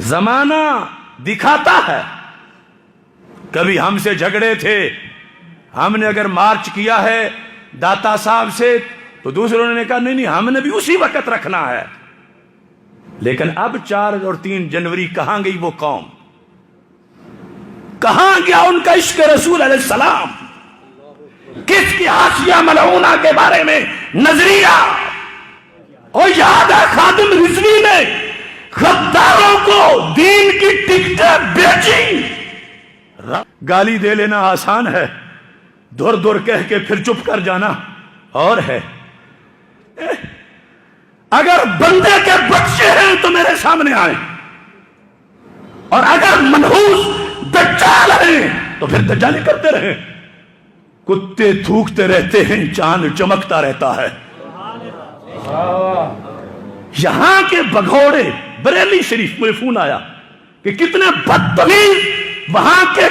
زمانہ دکھاتا ہے، کبھی ہم سے جھگڑے تھے، ہم نے اگر مارچ کیا ہے داتا صاحب سے تو دوسروں نے کہا نہیں ہم نے بھی اسی وقت رکھنا ہے. لیکن اب 4 اور 3 جنوری کہاں گئی وہ قوم؟ کہاں گیا ان کا عشق رسول علیہ السلام؟ کس کی حاشیہ ملعونہ کے بارے میں نظریہ؟ اور یاد ہے خادم رضوی نے غداروں کو دین کی ٹکٹیں بیچی. گالی دے لینا آسان ہے، دور دور کہہ کے پھر چپ کر جانا اور ہے. اگر بندے کے بچے ہیں تو میرے سامنے آئیں، اور اگر منحوس دجال ہیں تو پھر دجالی کرتے رہیں. کتے تھوکتے رہتے ہیں، چاند چمکتا رہتا ہے. یہاں کے بگھوڑے بریلی شریف مجھے فون آیا کہ کتنے بدتمیز وہاں کے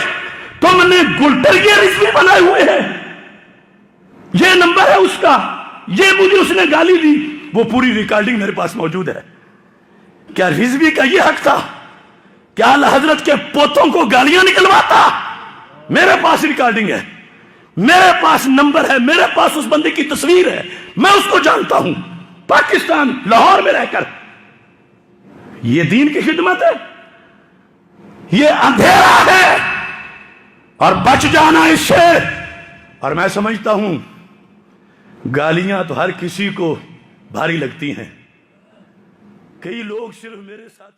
تم نے گلٹرگے رضوی بنائے ہوئے ہیں، یہ نمبر ہے اس کا، یہ مجھے اس نے گالی دی. وہ پوری ریکارڈنگ میرے پاس موجود ہے. کیا رضوی کا یہ حق تھا کیا اعلی حضرت کے پوتوں کو گالیاں نکلواتا؟ میرے پاس ریکارڈنگ ہے، میرے پاس نمبر ہے، میرے پاس اس بندے کی تصویر ہے، میں اس کو جانتا ہوں پاکستان لاہور میں رہ کر. یہ دین کی خدمت ہے، یہ اندھیرا ہے اور بچ جانا اس سے. اور میں سمجھتا ہوں گالیاں تو ہر کسی کو بھاری لگتی ہیں، کئی لوگ صرف میرے ساتھ